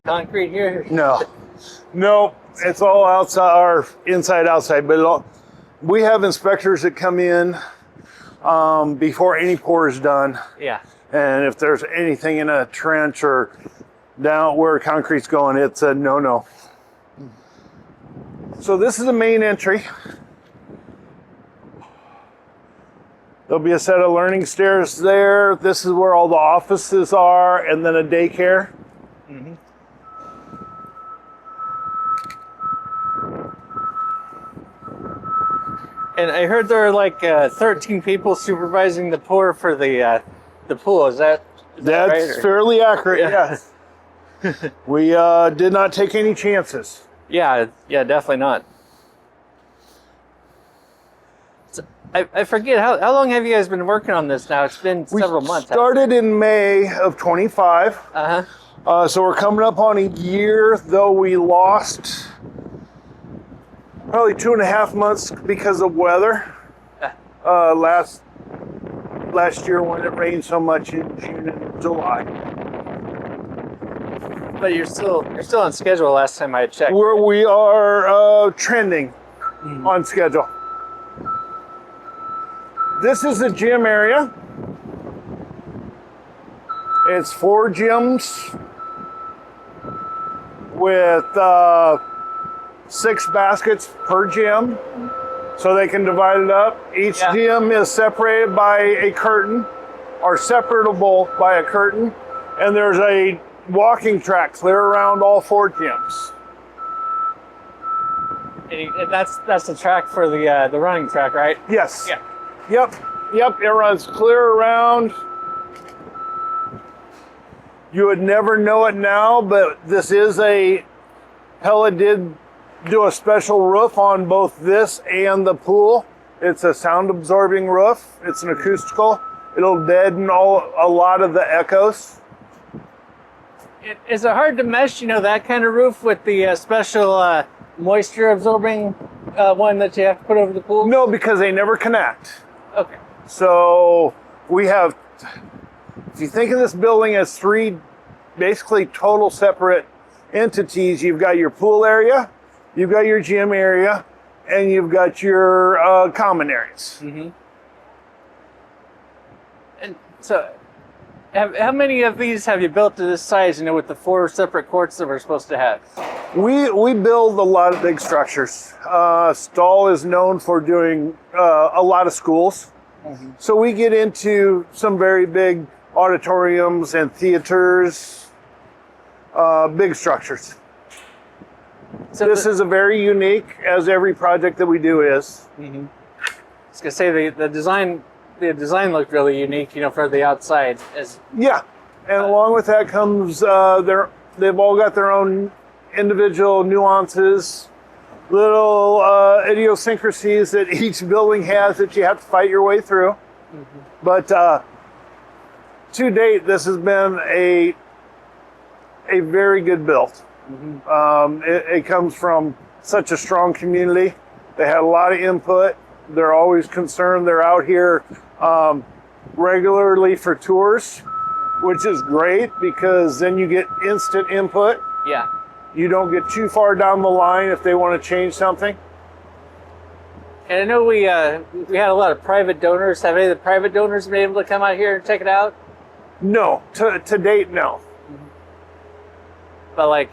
concrete here? No, it's all outside, or inside, outside. But we have inspectors that come in before any pour is done. Yeah. And if there's anything in a trench or down where concrete's going, it's a no-no. So this is the main entry. There'll be a set of learning stairs there. This is where all the offices are, and then a daycare. Mm-hmm. And I heard there are like 13 people supervising the pour for the pool. Is that That's right, or? fairly accurate, yes. We did not take any chances. Yeah, definitely not. So, I forget, how long have you guys been working on this now? It's been several months. We started in May of 25. Uh-huh. So we're coming up on a year, though we lost probably 2.5 months because of weather. Last year when it rained so much in June and July. But you're still on schedule last time I checked. We are trending on schedule. This is the gym area. It's 4 gyms with 6 baskets per gym, so they can divide it up. Each gym is separated by a curtain, or separable by a curtain, and there's a walking track clear around all 4 gyms. And that's the track for the running track, right? Yes. Yeah. Yep. It runs clear around. You would never know it now, but this is Pella did do a special roof on both this and the pool. It's a sound absorbing roof. It's an acoustical. It'll deaden a lot of the echoes. Is it hard to mesh, that kind of roof with the special moisture absorbing one that you have to put over the pool? No, because they never connect. Okay. So we have, if you think of this building as 3 basically total separate entities, you've got your pool area, you've got your gym area, and you've got your common areas. Mm-hmm. And so, how many of these have you built to this size, with the 4 separate courts that we're supposed to have? We build a lot of big structures. Stahl is known for doing a lot of schools. Mm-hmm. So we get into some very big auditoriums and theaters, big structures. So this is a very unique, as every project that we do is. Mm-hmm. I was gonna say the design looked really unique, for the outside. Yeah, and along with that comes they've all got their own individual nuances, little idiosyncrasies that each building has that you have to fight your way through. Mm-hmm. But to date, this has been a very good build. Mm-hmm. It comes from such a strong community. They had a lot of input. They're always concerned. They're out here regularly for tours, which is great because then you get instant input. Yeah. You don't get too far down the line if they want to change something. And I know we had a lot of private donors. Have any of the private donors been able to come out here and check it out? No, to date, no. But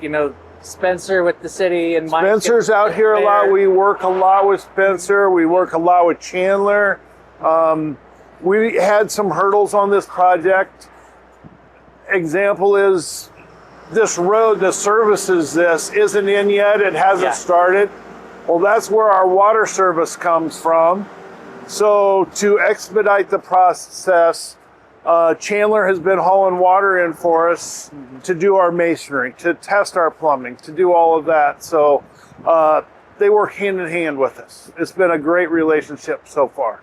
Spencer with the city and Mike. Spencer's out here a lot. We work a lot with Spencer. We work a lot with Chandler. We had some hurdles on this project. Example is this road that services this isn't in yet. It hasn't started. Well, that's where our water service comes from. So to expedite the process, Chandler has been hauling water in for us to do our masonry, to test our plumbing, to do all of that. So they work hand in hand with us. It's been a great relationship so far.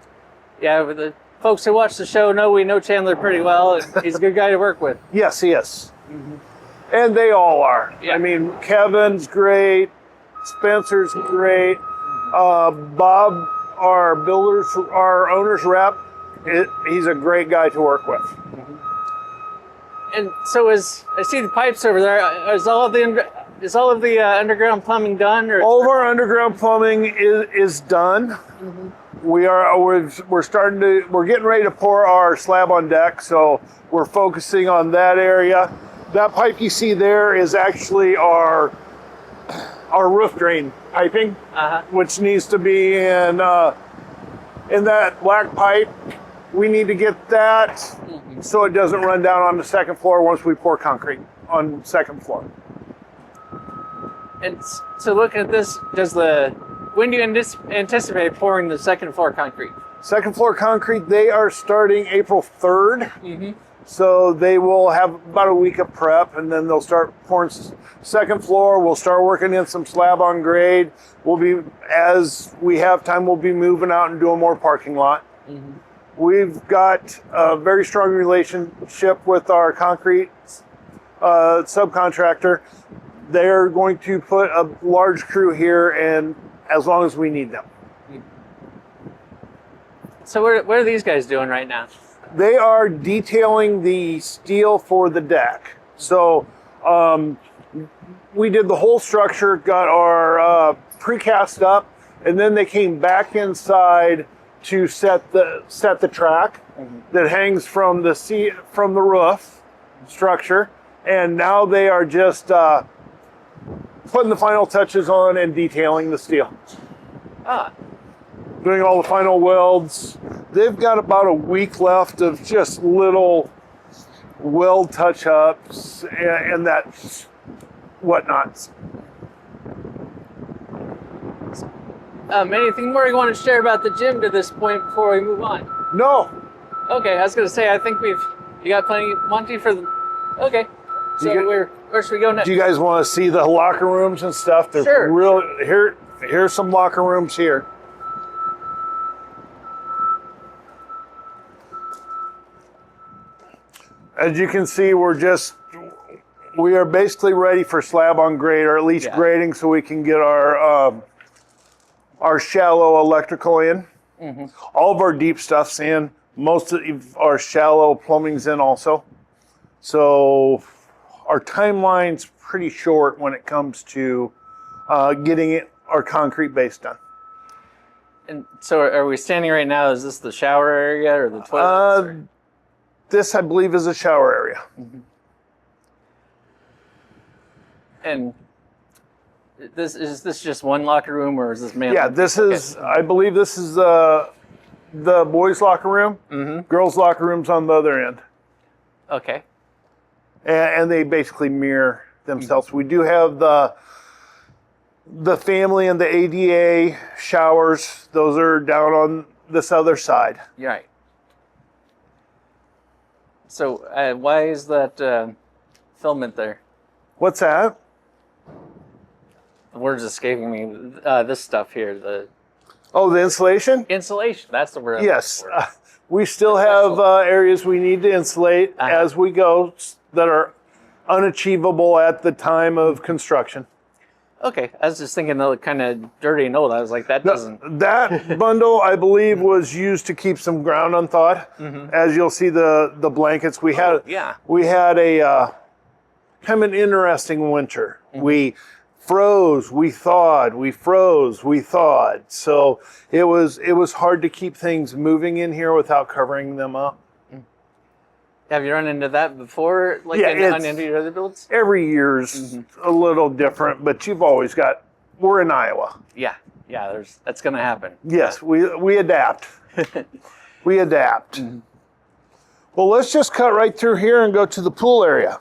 Yeah, but the folks who watch the show we know Chandler pretty well. He's a good guy to work with. Yes, he is. Mm-hmm. And they all are. Yeah. I mean, Kevin's great. Spencer's great. Bob, our owner's rep, he's a great guy to work with. And so I see the pipes over there. Is all of the underground plumbing done? Or All of our underground plumbing is done. We're getting ready to pour our slab on deck, so we're focusing on that area. That pipe you see there is actually our roof drain piping, which needs to be in that black pipe. We need to get that so it doesn't run down on the second floor once we pour concrete on second floor. And so looking at this, when do you anticipate pouring the second floor concrete? Second floor concrete, they are starting April 3rd. So they will have about a week of prep, and then they'll start pouring second floor. We'll start working in some slab on grade. As we have time, we'll be moving out and doing more parking lot. We've got a very strong relationship with our concrete subcontractor. They're going to put a large crew here, and as long as we need them. So what are these guys doing right now? They are detailing the steel for the deck. So we did the whole structure, got our precast up, and then they came back inside to set the track that hangs from the roof structure, and now they are just putting the final touches on and detailing the steel. Doing all the final welds. They've got about a week left of just little weld touch-ups and that whatnots. Anything more you want to share about the gym to this point before we move on? No. Okay, I was going to say, I think you got plenty, Monty, for the, okay. So where should we go next? Do you guys want to see the locker rooms and stuff? There's Sure. Here's some locker rooms here. As you can see, we are basically ready for slab on grade, or at least grading, so we can get our shallow electrical in. All of our deep stuff's in. Most of our shallow plumbing's in also. So our timeline's pretty short when it comes to getting our concrete base done. And so are we standing right now? Is this the shower area or the toilets? This, I believe, is a shower area. And is this just one locker room, or is this man? Yeah, this is. I believe this is the boys' locker room. Girls' locker room's on the other end. Okay. And they basically mirror themselves. We do have the family and the ADA showers. Those are down on this other side. Right. So why is that filament there? What's that? The word's escaping me. This stuff here, the insulation? Insulation, that's the word. Yes. We still have areas we need to insulate as we go that are unachievable at the time of construction. Okay, I was just thinking they look kind of dirty and old. I was like, that doesn't... That bundle, I believe, was used to keep some ground unthawed. As you'll see, the blankets, we had a kind of an interesting winter. We froze, we thawed, we froze, we thawed. So it was hard to keep things moving in here without covering them up. Have you run into that before, on any of your other builds? Every year's a little different, but you've always got. We're in Iowa. Yeah, that's going to happen. Yes, we adapt. We adapt. Well, let's just cut right through here and go to the pool area.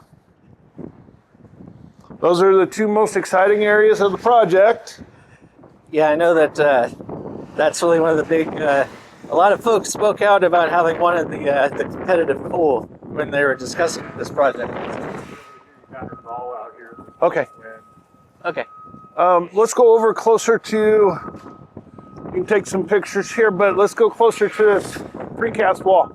Those are the two most exciting areas of the project. Yeah, I know that that's really one of the big. A lot of folks spoke out about how they wanted the competitive pool when they were discussing this project. Okay. Okay. Let's go over closer to. You can take some pictures here, but let's go closer to this precast wall.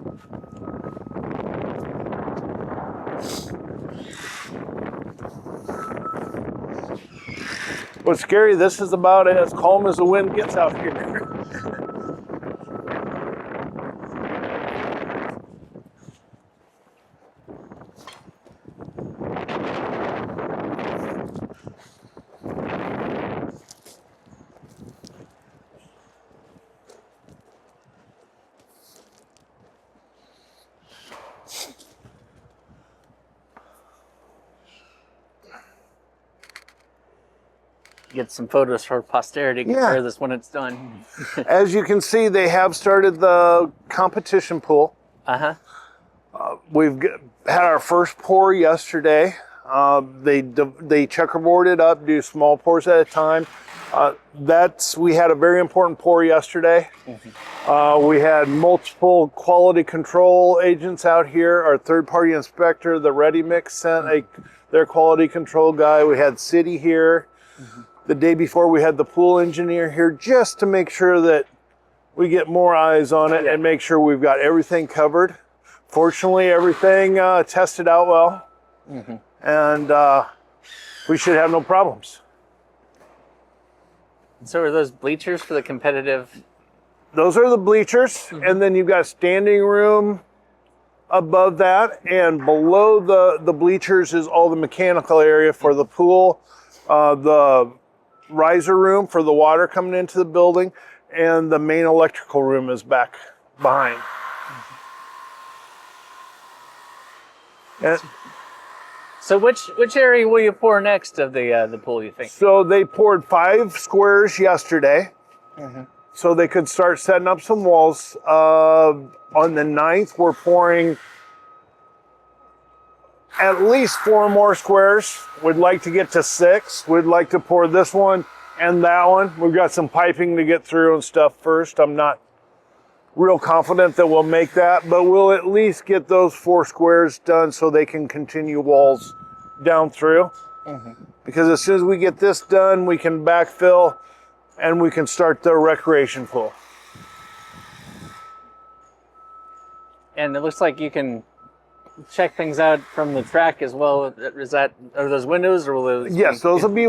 What's scary, this is about as calm as the wind gets out here. get some photos for posterity. Compare this when it's done. As you can see, they have started the competition pool. We've had our first pour yesterday. They checkerboard it up, do small pours at a time. We had a very important pour yesterday. We had multiple quality control agents out here. Our third-party inspector, the Ready Mix, sent their quality control guy. We had City here. The day before, we had the pool engineer here just to make sure that we get more eyes on it and make sure we've got everything covered. Fortunately, everything tested out well, and we should have no problems. So are those bleachers for the competitive? Those are the bleachers, and then you've got standing room above that, and below the bleachers is all the mechanical area for the pool, the riser room for the water coming into the building, and the main electrical room is back behind. And so which area will you pour next of the pool, you think? so they poured 5 squares yesterday, so they could start setting up some walls. On the 9th, we're pouring at least 4 more squares. We'd like to get to 6. We'd like to pour this one and that one. We've got some piping to get through and stuff first. I'm not real confident that we'll make that, but we'll at least get those 4 squares done so they can continue walls down through. Because as soon as we get this done, we can backfill and we can start the recreation pool. And it looks like you can check things out from the track as well. Are those windows, or will those? Yes, those will be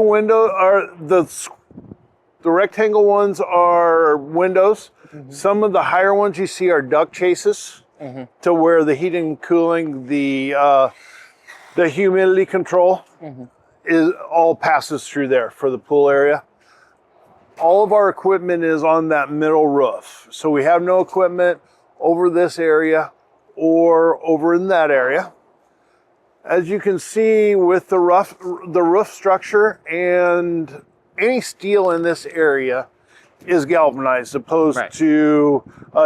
the rectangle ones are windows. Some of the higher ones you see are duct chases to where the heating and cooling, the humidity control is all passes through there for the pool area. All of our equipment is on that middle roof. So we have no equipment over this area or over in that area. As you can see with the roof structure and any steel in this area is galvanized, opposed to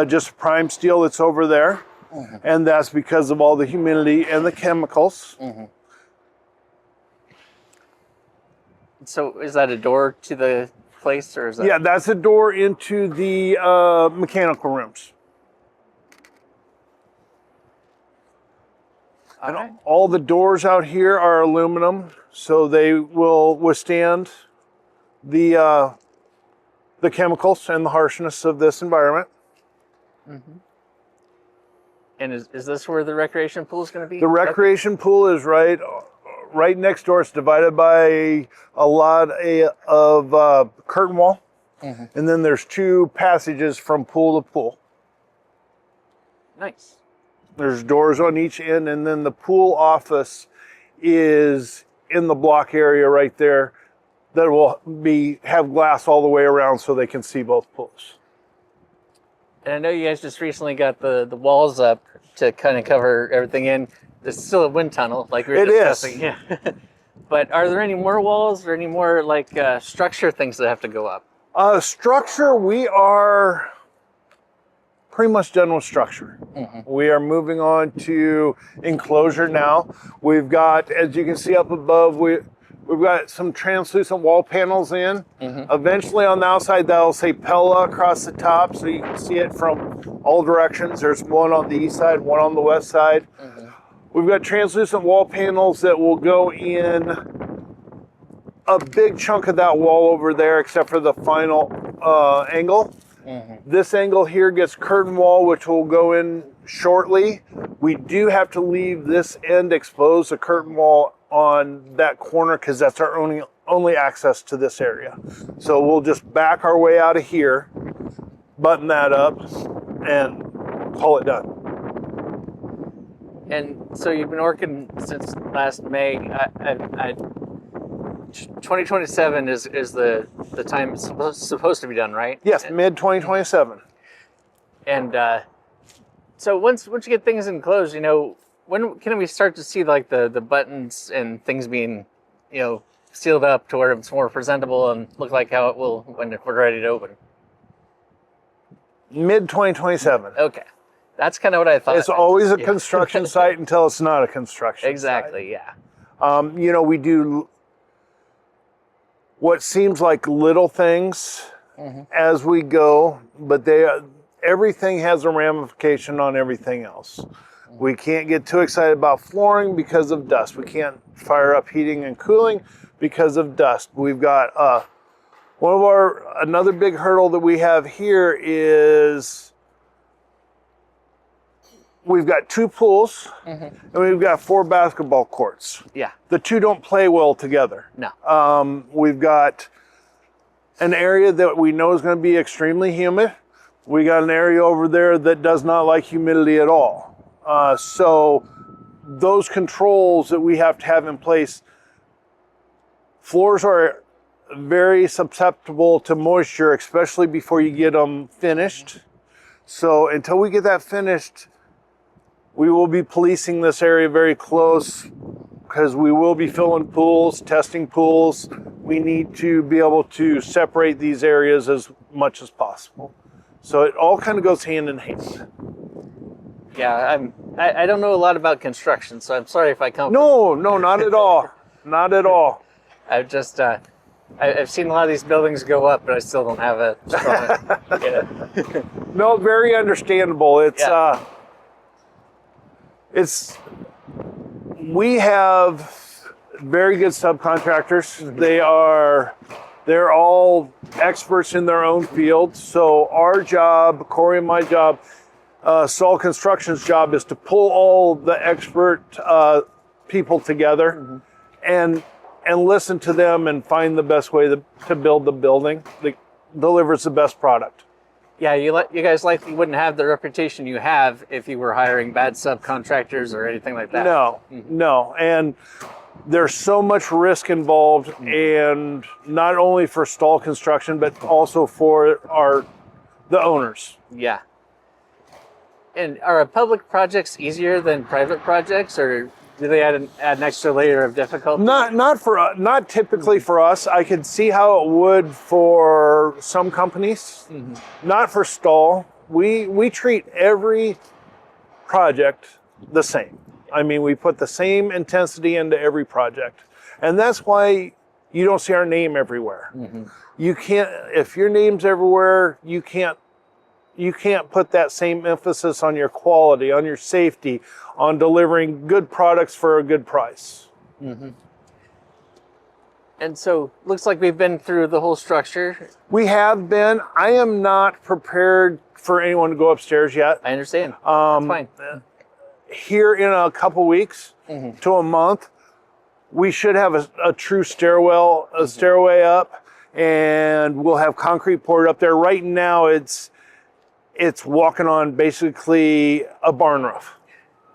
just prime steel that's over there. And that's because of all the humidity and the chemicals. So is that a door to the place, or is that? Yeah, that's a door into the mechanical rooms. And all the doors out here are aluminum, so they will withstand the chemicals and the harshness of this environment. And is this where the recreation pool is going to be? The recreation pool is right next door. It's divided by a lot of curtain wall, and then there's 2 passages from pool to pool. Nice. There's doors on each end, and then the pool office is in the block area right there that will have glass all the way around so they can see both pools. And I know you guys just recently got the walls up to kind of cover everything in. There's still a wind tunnel, like we were discussing. Yeah. But are there any more walls or any more structure things that have to go up? Structure, we are pretty much done with structure. We are moving on to enclosure now. We've got, as you can see up above, we've got some translucent wall panels in. Eventually on the outside that'll say Pella across the top, so you can see it from all directions. There's one on the east side, one on the west side. We've got translucent wall panels that will go in a big chunk of that wall over there, except for the final angle. This angle here gets curtain wall, which will go in shortly. We do have to leave this end exposed, the curtain wall on that corner, because that's our only access to this area. So we'll just back our way out of here, button that up, and call it done. And so you've been working since last May. 2027 is the time it's supposed to be done, right? Yes, mid 2027. And so once you get things enclosed, when can we start to see the buttons and things being sealed up to where it's more presentable and look like how it will when we're ready to open? Mid 2027. Okay. That's kind of what I thought. It's always a construction site until it's not a construction exactly, site. Yeah. You know, we do what seems like little things as we go, but everything has a ramification on everything else. We can't get too excited about flooring because of dust. We can't fire up heating and cooling because of dust. We've got another big hurdle that we have here is we've got 2 pools and we've got 4 basketball courts. Yeah. The 2 don't play well together. No. We've got an area that we know is going to be extremely humid. We got an area over there that does not like humidity at all. So those controls that we have to have in place, floors are very susceptible to moisture, especially before you get them finished. So until we get that finished, we will be policing this area very close because we will be filling pools, testing pools. We need to be able to separate these areas as much as possible. So it all kind of goes hand in hand. Yeah, I don't know a lot about construction, so I'm sorry if I come. No, not at all. Not at all. I've just I've seen a lot of these buildings go up, but I still don't have a strong. No, very understandable. We have very good subcontractors. They're all experts in their own field. So our job, Corey and my job, Saul Construction's job is to pull all the expert people together and listen to them and find the best way to build the building that delivers the best product. Yeah, you guys likely wouldn't have the reputation you have if you were hiring bad subcontractors or anything like that. No. And there's so much risk involved, and not only for Stahl Construction, but also for the owners. Yeah. And are public projects easier than private projects, or do they add an extra layer of difficulty? Not typically for us. I could see how it would for some companies. Not for Stahl. We treat every project the same. I mean, we put the same intensity into every project, and that's why you don't see our name everywhere. You can't. If your name's everywhere, you can't put that same emphasis on your quality, on your safety, on delivering good products for a good price. And so, looks like we've been through the whole structure. We have been. I am not prepared for anyone to go upstairs yet. I understand. That's fine. Here in a couple weeks to a month, we should have a true stairway up, and we'll have concrete poured up there. Right now, it's walking on basically a barn roof.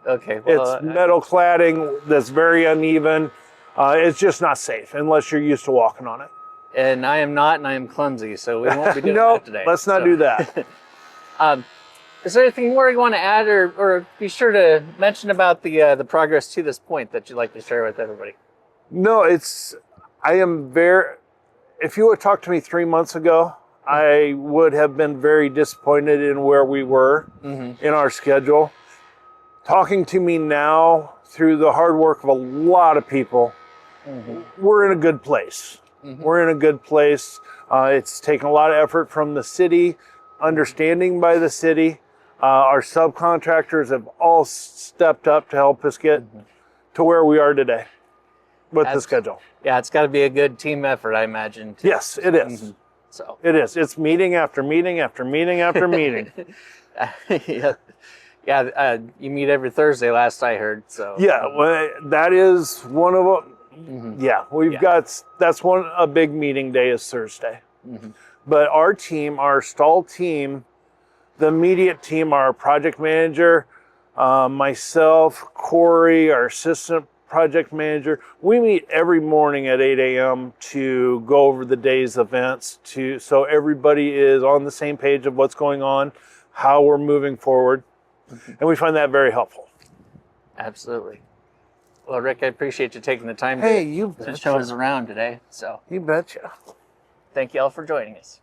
Okay. Well, it's metal cladding that's very uneven. It's just not safe unless you're used to walking on it. And I am not, and I am clumsy, so we won't be doing that today. Let's not do that. Is there anything more you want to add, or be sure to mention about the progress to this point that you'd like to share with everybody? No, I am very. If you would talk to me 3 months ago, I would have been very disappointed in where we were in our schedule. Talking to me now, through the hard work of a lot of people, we're in a good place. We're in a good place. It's taken a lot of effort from the city, understanding by the city. Our subcontractors have all stepped up to help us get to where we are today with the schedule. Yeah, it's got to be a good team effort, I imagine. Yes, it is. So it is. It's meeting after meeting after meeting after meeting. You meet every Thursday, last I heard. So well, that is one of them. Yeah, that's a big meeting day is Thursday. But our team, our Stahl team, the immediate team, our project manager, myself, Corey, our assistant project manager, we meet every morning at 8 a.m. to go over the day's events so everybody is on the same page of what's going on, how we're moving forward. And we find that very helpful. Absolutely. Well, Rick, I appreciate you taking the time Hey, you to show betcha. us around today. So You betcha. thank you all for joining us.